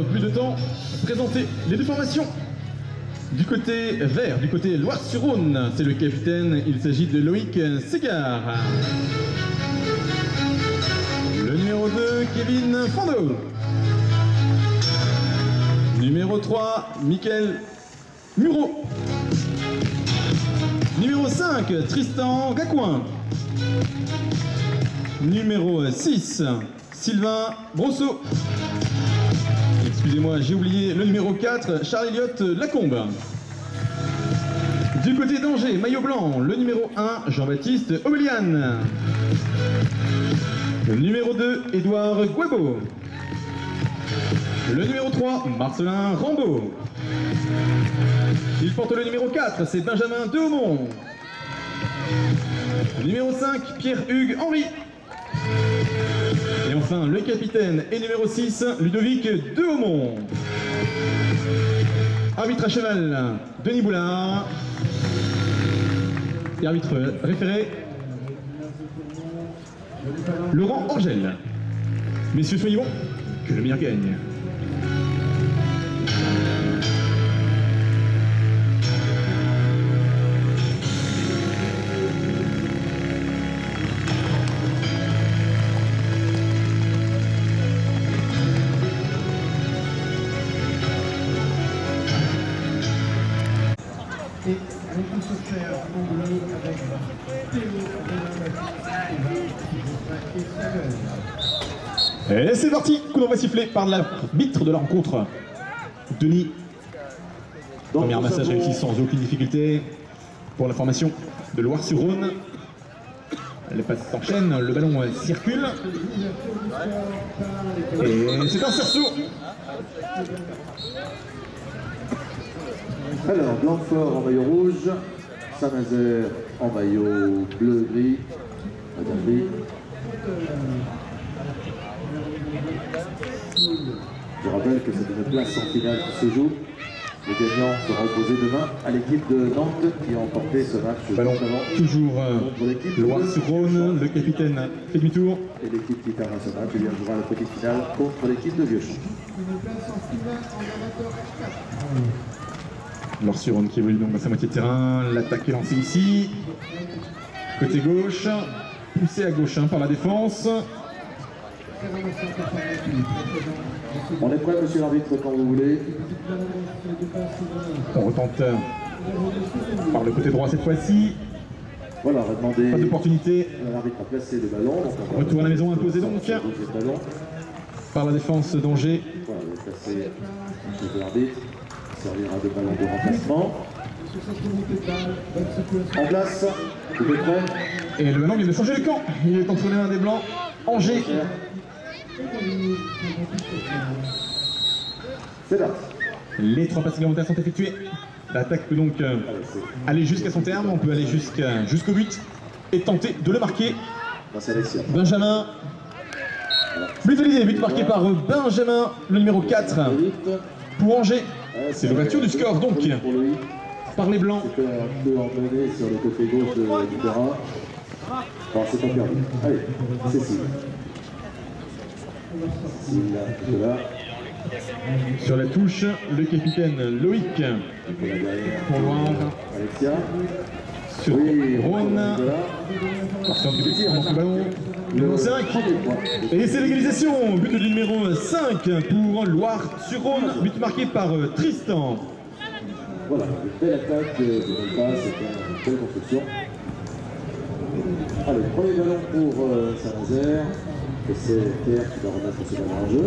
plus de temps, présenter les deux formations. Du côté vert, du côté Loire-sur-Rhône, c'est le capitaine, il s'agit de Loïc Ségard. Le numéro 2, Kevin Fando. Numéro 3, Mickaël Muro. Numéro 5, Tristan Gacouin. Numéro 6, Sylvain Brosseau. Excusez-moi, j'ai oublié le numéro 4, Charles-Éliott Lacombe. Du côté d'Angers, maillot blanc, le numéro 1, Jean-Baptiste Aubelian. Le numéro 2, Édouard Guabo. Le numéro 3, Marcelin Rambaud. Il porte le numéro 4, c'est Benjamin Dehaumont. Le numéro 5, Pierre-Hugues Henry. Et enfin, le capitaine et numéro 6, Ludovic Dehaumont. Arbitre à cheval, Denis Boulard. Et arbitre référé, Laurent Orgel. Messieurs, soyez bons, que le meilleur gagne. Et avec le secteur anglais avec Théo Et c'est parti, coup d'envoi sifflé par l'arbitre de la rencontre, Denis. Premier massage réussi sans aucune difficulté pour la formation de Loire-sur-Rhône. Les passes s'enchaînent, le ballon circule. Et c'est un cerceau. Alors, Blanquefort en maillot rouge, Saint-Nazaire en maillot bleu-gris, gris. Je rappelle que c'est une place en finale qui se joue. Le gagnant sera opposé demain à l'équipe de Nantes qui a emporté ce match. Ballon toujours Loire-sur-Rhône, le capitaine fait demi-tour. Et l'équipe qui termine ce match jouera la petite finale contre l'équipe de Vieuxchamp. une place en finale en amateur 4. Loire-sur-Rhône qui évolue donc à sa moitié de terrain. L'attaque est lancée ici. Côté gauche, poussé à gauche par la défense. On est prêt, monsieur l'arbitre, quand vous voulez. On retente par le côté droit cette fois-ci. Voilà, on va demander Pas d'opportunité. à l'arbitre à placer le ballon. Retour à la maison imposé donc par la défense d'Angers. Voilà, on va placer monsieur l'arbitre. Servira de ballon de remplacement. En place, vous êtes prêts? Et le ballon vient de changer le camp. Il est entre les mains des Blancs. Angers. C'est là. Les 3 passes réglementaires sont effectuées. L'attaque peut donc aller jusqu'à son terme. On peut aller jusqu'au but et tenter de le marquer. Benjamin. But validé, but marqué par Benjamin, le numéro 4 pour Angers. C'est l'ouverture du score donc par les Blancs. C'est un peu emmené sur le côté gauche du terrain. Bon, c'est pas perdu. Allez, Cécile. Cécile, là. Sur la touche, le capitaine Loïc pour Loire. Alexia. Sur Rhône. Marquant du petit, remonte le ballon. Numéro 5. Et c'est l'égalisation. But du numéro 5 pour Loire-sur-Rhône. But marqué par Tristan. Voilà, une belle attaque de Belpas, c'est une belle construction. Allez, premier ballon pour Saint-Nazaire. Et c'est Pierre qui va remettre ce ballon en jeu.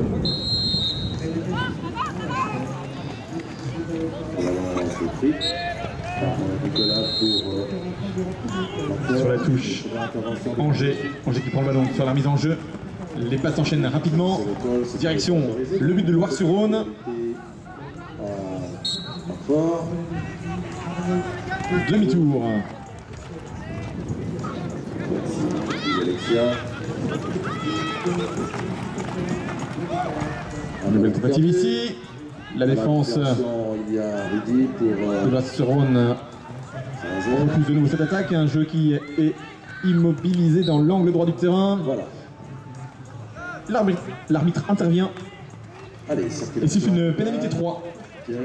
Le ballon c'est pris par Nicolas pour sur la touche, Angers qui prend le ballon sur la mise en jeu. Les passes s'enchaînent rapidement. Direction le but de Loire-sur-Rhône. Demi-tour. Alexia. Une nouvelle tentative ici. La défense Il y a Rudy pour de Loire-sur-Rhône repousse de nouveau cette attaque. Un jeu qui est immobilisé dans l'angle droit du terrain. Voilà. L'arbitre intervient. Allez, Et c'est une pénalité 3. Pierre.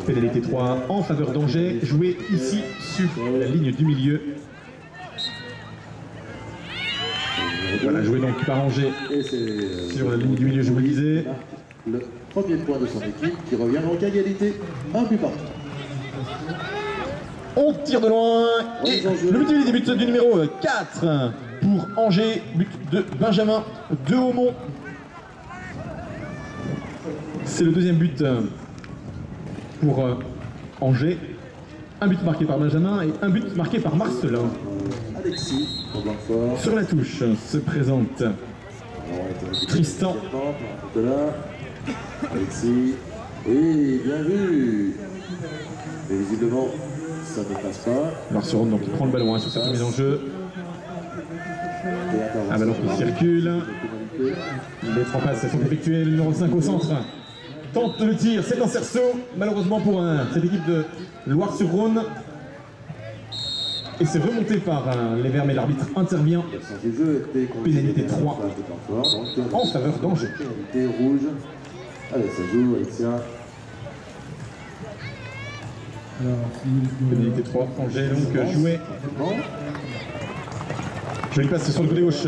Pénalité 3 en faveur d'Angers, joué ici sur la ligne du milieu. Voilà, joué donc par Angers Et c'est sur la ligne du milieu, je vous le disais. le premier point de son équipe qui revient donc à égalité. Un but partout. On tire de loin et le but du début du numéro 4 pour Angers, but de Benjamin de Haumont. C'est le deuxième but pour Angers. Un but marqué par Benjamin et un but marqué par Marcelin. Alexis, pour Blanquefort. Sur la touche se présente Tristan. De là. Alexis. Oui, bien vu. Mais visiblement, ça ne passe pas. Marcelin donc il prend le ballon sur cette mise en jeu. Un ballon qui circule. Les 3 passes sont effectuées. Le numéro 5 au centre tente le tir. C'est un cerceau. Malheureusement pour cette équipe de Loire-sur-Rhône. Et c'est remonté par les Verts, mais l'arbitre intervient. Pénalité 3 en faveur d'Angers. Pénalité rouge. Allez, ça joue, Alexia. Pénalité 3, Angers donc joué. Jolie passe sur le côté gauche.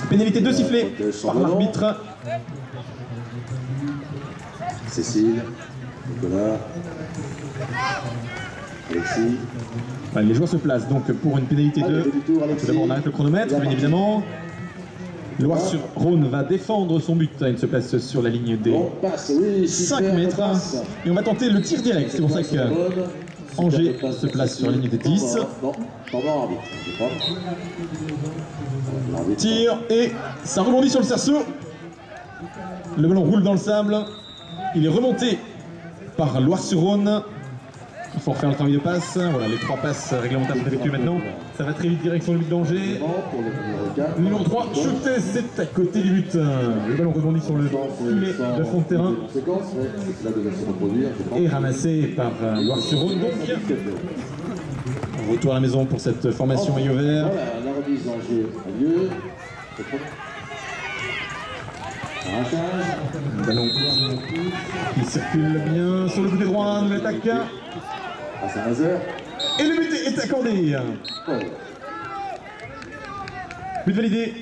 Pénalité 2 sifflée par l'arbitre. Cécile, Nicolas, Alexis. Les joueurs se placent donc pour une pénalité 2. Tout d'abord on arrête le chronomètre, bien évidemment. Loire-sur-Rhône va défendre son but. Il se place sur la ligne des 5 mètres. Et on va tenter le tir direct. C'est pour ça que Angers se place sur la ligne des 10. Tir et ça rebondit sur le cerceau. Le ballon roule dans le sable. Il est remonté par Loire-sur-Rhône. Il faut refaire le travail de passe. Voilà, les 3 passes réglementaires sont effectuées maintenant. Ça va très vite direction le but d'Angers. Le numéro 3, shooté, c'est à côté du but. Le ballon rebondit sur le filet de fond de terrain. Et ramassé par Loire-sur-Rhône. Donc, retour à la maison pour cette formation maillot vert. Un ballon qui circule bien sur le côté droit, nouvelle attaque. Et le but est accordé. But validé.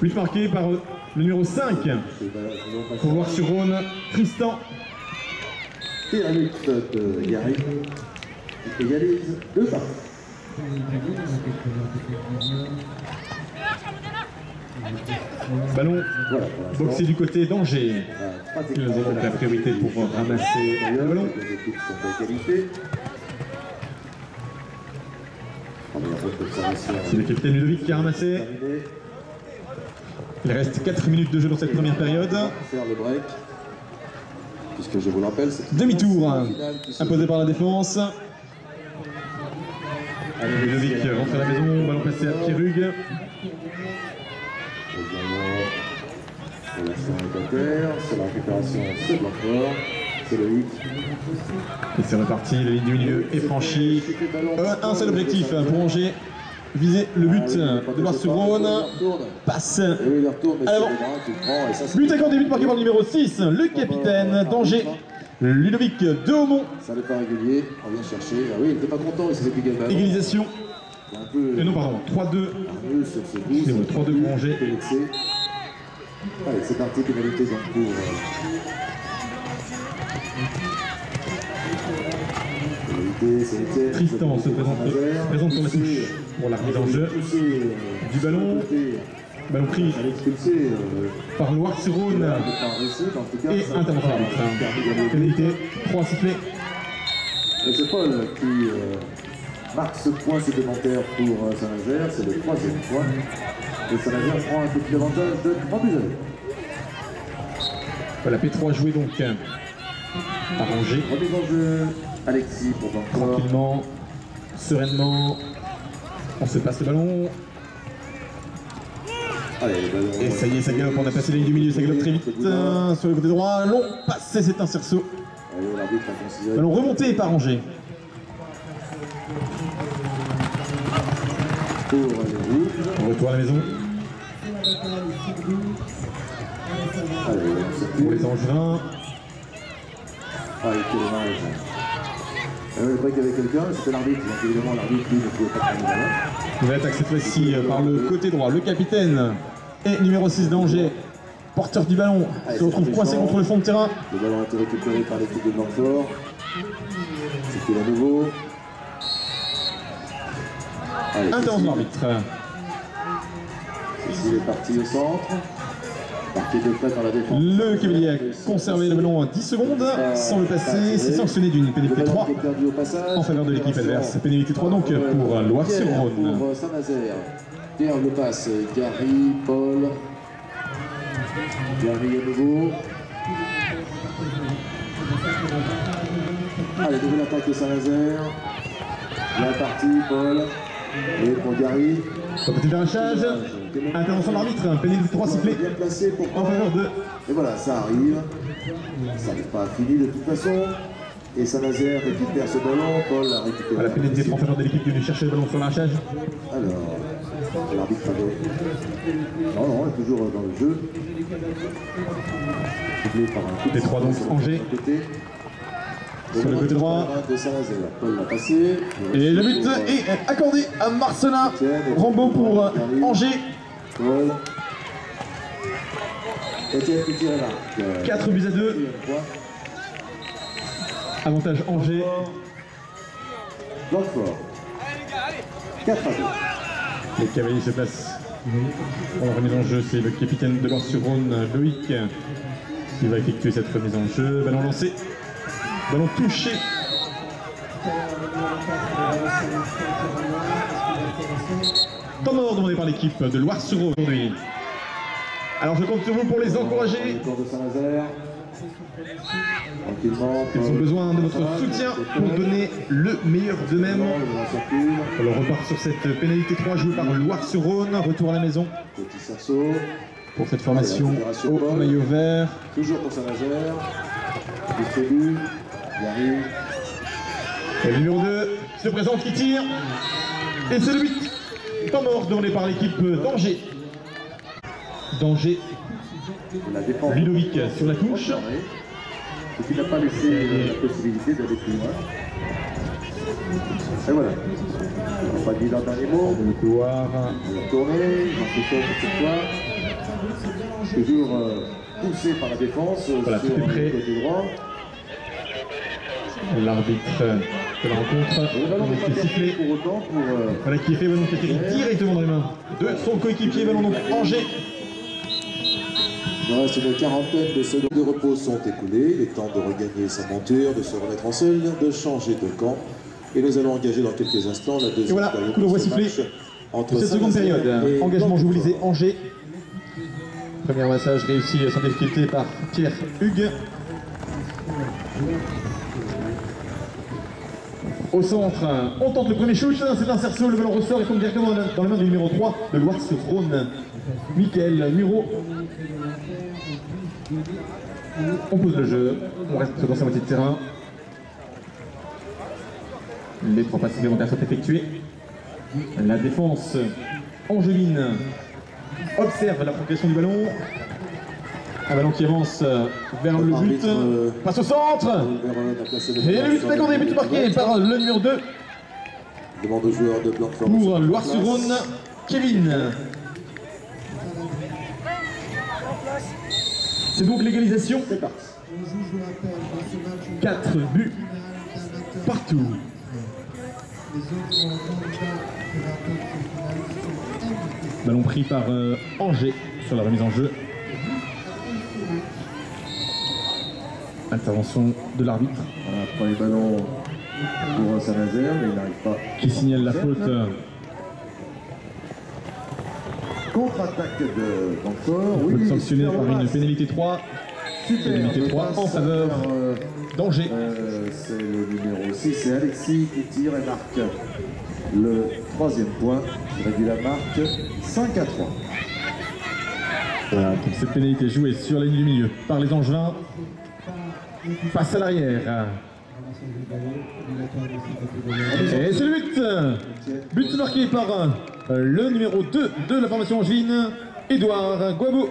But marqué par le numéro 5 pour Loire-sur-Rhône, Tristan. Et la lutte de Gary qui égalise 2 parties. Ballon boxé du côté d'Angers. Ils ont donc la priorité pour ramasser le ballon. C'est le capitaine Ludovic qui a ramassé. Il reste 4 minutes de jeu dans cette première période. Puisque je vous le rappelle, demi-tour imposé par la défense. Ludovic rentre à la maison, ballon passé à Pierrugue. C'est la récupération, c'est Blanquefort, c'est le hit. Et c'est reparti, la ligne du milieu est franchie. Un seul objectif pour Angers, viser le but de Loire-sur-Rhône. Passe à l'avant. But accordé, but marqué par le numéro 6, le capitaine d'Angers, Ludovic de Haumont. Ça n'est pas régulier, on vient chercher. Ah oui, il n'était pas content, il s'est fait également. Égalisation. Et non, pardon, 3-2. C'est bon, 3-2 pour Angers. Allez, c'est parti, pénalité donc pour... Tristan se présente sur la touche pour la remise en jeu du ballon. Ballon pris par Loire-sur-Rhône et intervention d'arbitre. Pénalité, 3 sifflets. Et c'est Paul qui marque ce point supplémentaire pour Saint-Nazaire, c'est le 3e point. Et Saint-Nazaire prend un petit avantage de 3 buts à 2. Voilà, P3 joué donc par Angers. Remise en jeu, Alexis pour Blanquefort. Tranquillement, sereinement, on se passe le ballon. Allez, le ballon. Et ça y est, ça galope, on a passé la ligne du milieu, ça galope très vite. Sur le côté droit, long passé, c'est un cerceau. Ballon remonté par Angers. pour les rouges. Retour à la maison. Allez, Pour les Angevins. Ah, quel dommage. Je croyais qu'il y avait quelqu'un, c'était l'arbitre. Donc évidemment, l'arbitre, lui, ne pouvait pas prendre la main. Nouvelle attaque cette fois-ci par le côté droit. Le capitaine et numéro 6 d'Angers, porteur du ballon, se retrouve coincé contre le fond de terrain. Le ballon a été récupéré par l'équipe de Blanquefort. C'était à nouveau. Intervention de l'arbitre. Cécile est parti au centre. Parti de près dans la défense. Le cavalier a conservé le ballon 10 secondes sans le passer. C'est sanctionné d'une pénalité 3 en faveur de l'équipe adverse. Pénalité 3 donc pour Loire-sur-Rhône. Pour Saint-Nazaire. Pierre le passe. Gary, Paul. Gary à nouveau. Allez, nouvelle attaque de Saint-Nazaire. La partie, Paul. Et pour Gary. Petit arrachage. Intervention de l'arbitre. Pénalité 3 sifflé Bien placé pour en faveur de. Et voilà, ça arrive. Ça n'est pas fini de toute façon. Et Saint-Nazaire récupère ce ballon. Paul a récupéré. La pénalité 3 en faveur de l'équipe qui est venue chercher le ballon sur l'arrachage. Alors, l'arbitre avait. Non, non, est toujours dans le jeu. Par un coup de Les 3 donc Angers. Sur le côté droit. De Saint-Nazaire. Paul l'a passé. Et le but est accordé à Marcelin Rambaud pour Angers. Paul. Etienne qui tire là. 4 buts à 2. Avantage Angers. Blanquefort. 4 à 2. Les cavaliers se placent en remise en jeu. C'est le capitaine de Loire-sur-Rhône, Loïc, qui va effectuer cette remise en jeu. Ballon lancé. Ballon touché. Temps mort demandé par l'équipe de Loire-sur-Rhône aujourd'hui. Alors je compte sur vous pour les encourager. De Saint-Nazaire. Tranquillement. Ils ont besoin de votre soutien pour donner le meilleur d'eux-mêmes. On repart sur cette pénalité 3 jouée par Loire-sur-Rhône. Retour à la maison. Petit Sarceau. Pour cette formation au maillot vert. Toujours pour Saint-Nazaire. Distribue. Il arrive. Et le numéro 2 se présente, qui tire. Et c'est le 8. Temps mort demandé par l'équipe d'Angers. D'Angers. Ludovic sur la touche. Et qui n'a pas laissé la possibilité d'aller plus loin. Et voilà. On n'a pas dit leur dernier mot. Le couloir. On va tourner. On fait comme cette fois. Toujours poussé par la défense voilà, sur le côté droit. L'arbitre de la rencontre qui est sifflé. Pour autant, voilà qui est fait, ballon qui atterrit directement dans les mains de son coéquipier. Ballon donc Angers. Il reste une quarantaine de secondes de repos sont écoulées. Il est temps de regagner sa monture, de se remettre en selle, de changer de camp. Et nous allons engager dans quelques instants la deuxième voilà, période. coup d'envoi sifflé entre cette seconde période. Engagement joué Angers. Premier massage réussi sans difficulté par Pierre Hugues. Au centre, on tente le premier shoot, c'est un cerceau, le ballon ressort et tombe directement dans les mains du numéro 3 de Loire-sur-Rhône, Mickaël Muro. On pose le jeu, on reste dans sa moitié de terrain. Les 3 passes supplémentaires sont effectuées. La défense angevine observe la progression du ballon. Un ballon qui avance vers le but, passe au centre. Et le but est accordé, but marqué par le numéro 2. Demande aux joueurs de Blanquefort. Pour Loire-sur-Rhône, Kevin. C'est donc l'égalisation. 4 buts partout. Ballon pris par Angers sur la remise en jeu. Intervention de l'arbitre. Voilà, premier ballon pour Saint-Nazaire, mais il n'arrive pas. Qui signale la faute. Contre-attaque de Blanquefort. On peut sanctionner par une pénalité 3. Pénalité 3 en faveur d'Angers. C'est le numéro 6, c'est Alexis qui tire et marque le 3e point. Il réduit la marque 5 à 3. Voilà, donc cette pénalité jouée sur la ligne du milieu par les Angevins. Passe à l'arrière. Et c'est le but. But marqué par le numéro 2 de la formation angevine, Édouard Guabo.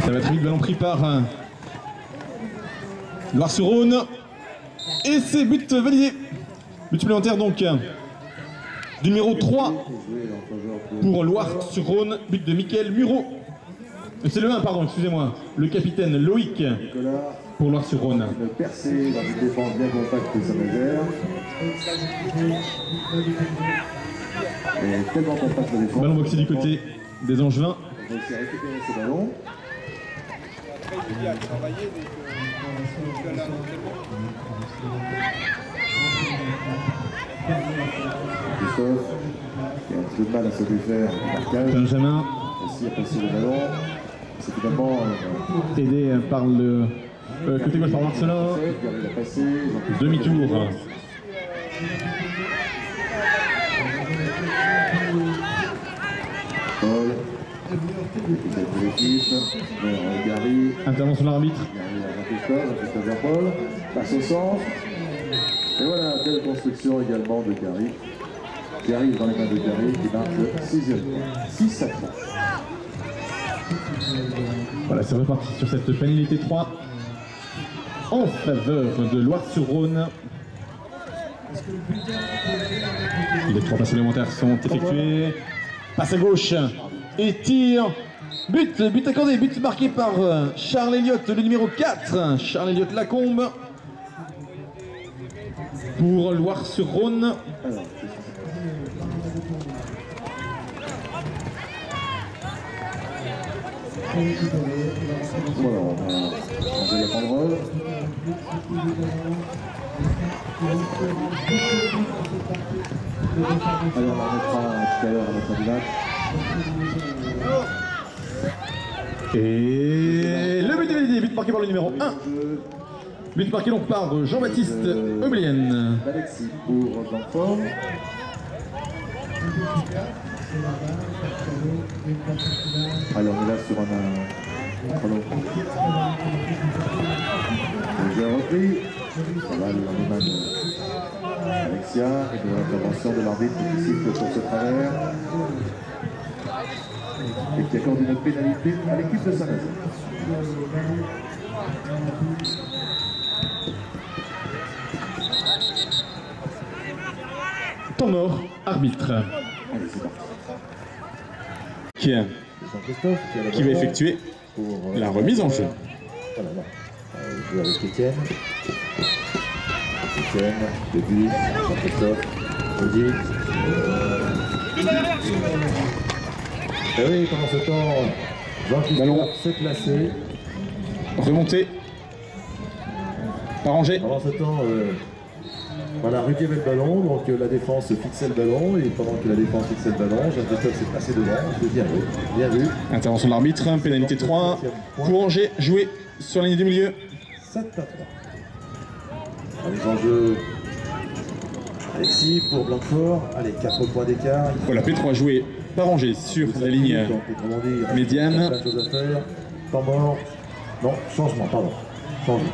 Ça va très vite, ballon pris par Loire-sur-Rhône. Et c'est but validé. But supplémentaire donc du numéro 3 pour Loire-sur-Rhône. But de Mickaël Muro. C'est le 1, pardon, excusez-moi. Le capitaine Loïc pour Loire-sur-Rhône. Une percée dans une défense bien compacte de Saint-Nazaire. Et tellement compacte la défense. Ballon boxé du côté des Angevins. On va essayer de récupérer ce ballon. Il a travaillé dès que là, Christophe, qui a un petit peu de mal à se défaire du marquage. Benjamin. Aussi à passer le ballon. C'est finalement aidé par le côté gauche par Marcelin. Demi-tour. Paul. Gary. Intervention de l'arbitre. Jean-Christophe vers Paul. Passe au centre. Et voilà, belle construction également de Gary. Qui arrive dans les mains de Gary, qui marque le 6e point. 6 à 3. Voilà, c'est reparti sur cette pénalité 3 en faveur de Loire-sur-Rhône. Les 3 passes supplémentaires sont effectuées. Passe à gauche et tir. But accordé, but marqué par Charles Elliott, le numéro 4. Charles Elliott Lacombe pour Loire-sur-Rhône. Voilà, on va changer la banderole. Allez, on la remettra tout à l'heure à la fin du match. Et le but est validé, but marqué par le numéro 1. But marqué donc par Jean-Baptiste Oblienne. Alexis pour Blanfort. Allez, on est là sur un chrono. Déjà repris. Ça va, on émane Alexia et de l'intervention de l'arbitre qui siffle sur ce travers. Et qui accorde une pénalité à l'équipe de Saint-Nazaire. Temps mort, arbitre. Allez, c'est parti. Jean-Christophe Qui va effectuer la remise en jeu. Voilà, là. Je joue avec Étienne. Étienne, début, Jean-Christophe, Rudy. Et oui, pendant ce temps, Jean-Christophe s'est placé. Remontée par Angers. Pendant ce temps, voilà, Rudy avait le ballon, donc la défense fixait le ballon, et pendant que la défense fixait le ballon, Jean-Christophe s'est placé devant, c'est bien vu, bien vu. Intervention de l'arbitre, pénalité 3 pour Angers, joué sur la ligne du milieu. 7 à 3. Les enjeux, Alexis pour Blanfort, allez, 4 points d'écart. Voilà, P3 joué par Angers sur la ligne médiane. Plein de choses à faire. Temps mort. Non, changement, pardon. Changement.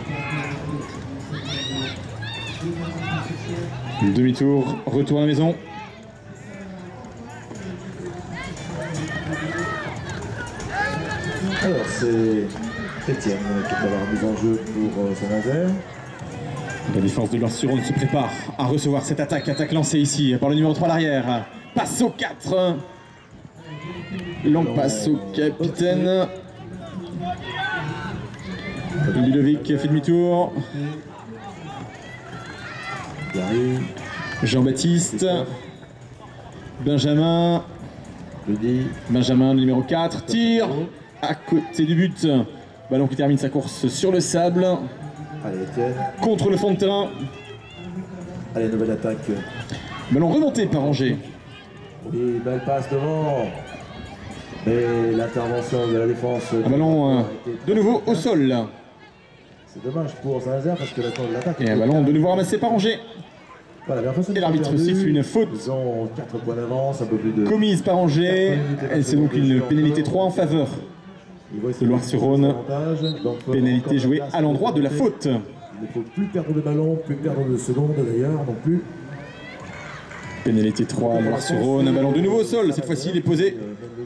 Demi-tour, retour à la maison. Alors, c'est Étienne qui va avoir mise en jeu pour Saint-Nazaire. La défense de Loire-sur-Rhône se prépare à recevoir cette attaque. Attaque lancée ici par le numéro 3 à l'arrière. Passe au 4. Longue passe au capitaine. Ludovic fait demi-tour. Jean-Baptiste. Benjamin. Benjamin, le numéro 4. Tire à côté du but. Ballon qui termine sa course sur le sable. Allez, Étienne. Contre le fond de terrain. Allez, nouvelle attaque. Ballon remonté par Angers. Oui, belle passe devant. Et l'intervention de la défense. Un ballon de nouveau au sol. C'est dommage pour Saint-Nazaire parce que l'attaque. Et un ballon de nouveau ramassé par Angers. Voilà, et l'arbitre siffle une faute. Ils ont 4 points d'avance, un peu plus de. Commise par Angers. Et c'est donc une pénalité 3 en faveur de Loire-sur-Rhône. Pénalité jouée à l'endroit de la faute. Il ne faut plus perdre de ballon, plus perdre de secondes d'ailleurs non plus. Pénalité 3, Loire-sur-Rhône, un ballon de nouveau au sol. Cette fois-ci, il est posé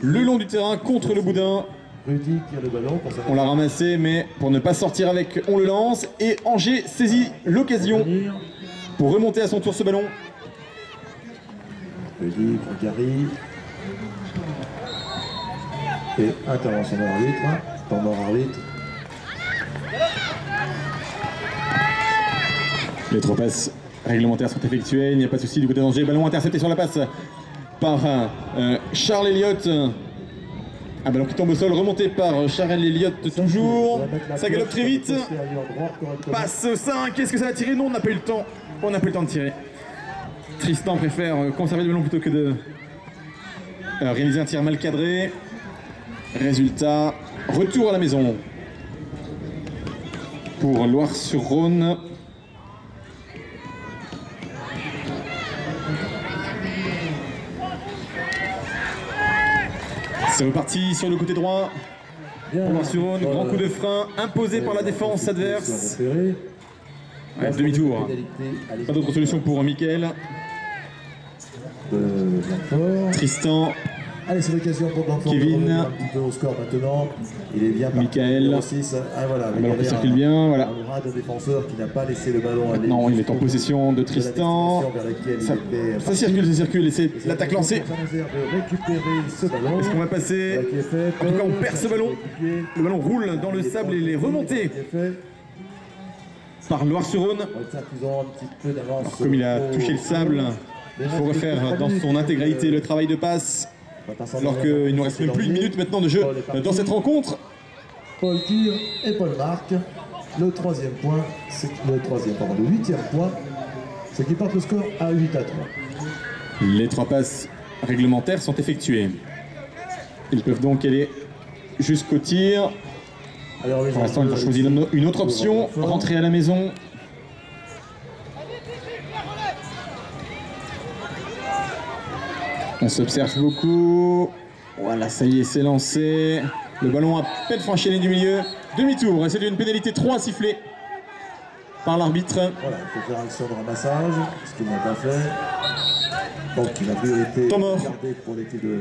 le long du terrain contre le boudin. Rudy tire le ballon. On l'a ramassé, mais pour ne pas sortir avec, on le lance. Et Angers saisit l'occasion pour remonter à son tour ce ballon. Rudy, Gary. Et intervention de l'arbitre. Temps mort arbitre. Les 3 passes réglementaires sont effectuées, il n'y a pas de souci du côté d'Angers. Ballon intercepté sur la passe par Charles Elliott. Un ballon qui tombe au sol, remonté par Charles Elliott toujours. Ça galope très vite. Passe 5, est-ce que ça va tirer? Non, on n'a pas eu le temps. On n'a pas eu le temps de tirer. Tristan préfère conserver le ballon plutôt que de réaliser un tir mal cadré. Résultat, retour à la maison pour Loire-sur-Rhône. C'est reparti sur le côté droit. Loire-sur-Rhône, grand coup de frein imposé par la défense adverse. Ouais, demi-tour. Pas d'autre solution pour Mickaël. Tristan. Allez, c'est l'occasion pour Blanfort Kevin. un petit peu au score maintenant. Il est bien parti. Mickaël. Ah, voilà, Le ballon qui circule bien. Voilà. Un bras de défenseur qui n'a pas laissé le ballon aller. Maintenant, il est en possession de Tristan. Ça circule et c'est l'attaque lancée. Est-ce qu'on va passer? En tout cas, on perd ce ballon. Le ballon roule dans le sable et il est remonté par Loire-sur-Rhône. Alors, comme il a touché le sable, il faut refaire dans son intégralité le travail de passe. Alors qu'il nous reste même plus d'une minute maintenant de jeu dans cette rencontre. Paul tire et Paul marque. Le troisième point, c'est le huitième point, ce qui porte le score à 8-3. Les 3 passes réglementaires sont effectuées. Ils peuvent donc aller jusqu'au tir. Pour l'instant, ils ont choisi une autre option, rentrer à la maison. On s'observe beaucoup. Voilà, ça y est, c'est lancé. Le ballon a à peine franchi la ligne du milieu. Demi-tour, et c'est une pénalité 3 sifflée par l'arbitre. Voilà, il faut faire action de ramassage, ce qu'il n'a pas fait. Donc il a priorité pour l'équipe de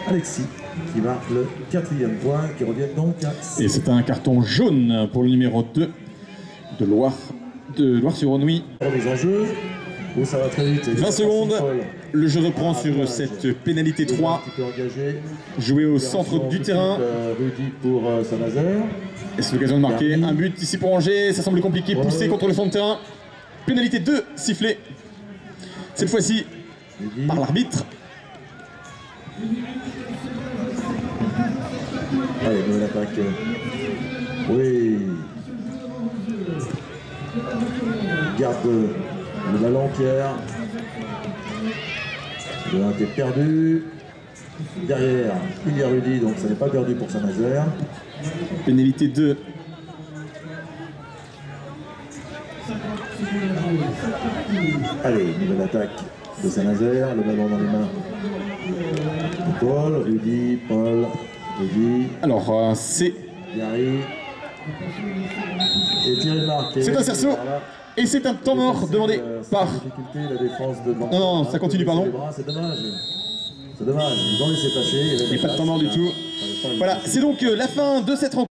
Alexis, qui marque le 4e point, qui revient donc à 6. Et c'est un carton jaune pour le numéro 2 de Loire-sur-Rhône. Les enjeux. Oh, ça va très vite. 20 secondes, le jeu reprend sur cette pénalité 3, jouée au centre du terrain. Rudy pour Saint-Nazaire. Et c'est l'occasion de marquer un but ici pour Angers, ça semble compliqué, poussé contre le fond de terrain. Pénalité 2 sifflée, cette fois-ci par l'arbitre. Allez, nouvelle attaque. Oui. Garde le ballon, Pierre. Le ballon a été perdu. Derrière, il y a Rudy, donc ça n'est pas perdu pour Saint-Nazaire. Pénalité 2. Allez, nouvelle attaque de Saint-Nazaire. Le ballon dans les mains de Paul. Rudy, Paul, Rudy. Alors, c'est... Gary. Et Thierry Marc. C'est un cerceau. Et c'est un temps mort demandé par... Non, non, ça continue, pardon. C'est dommage. C'est dommage, ils ont laissé passer. Il n'y a pas de temps mort du tout. Voilà, c'est donc la fin de cette rencontre.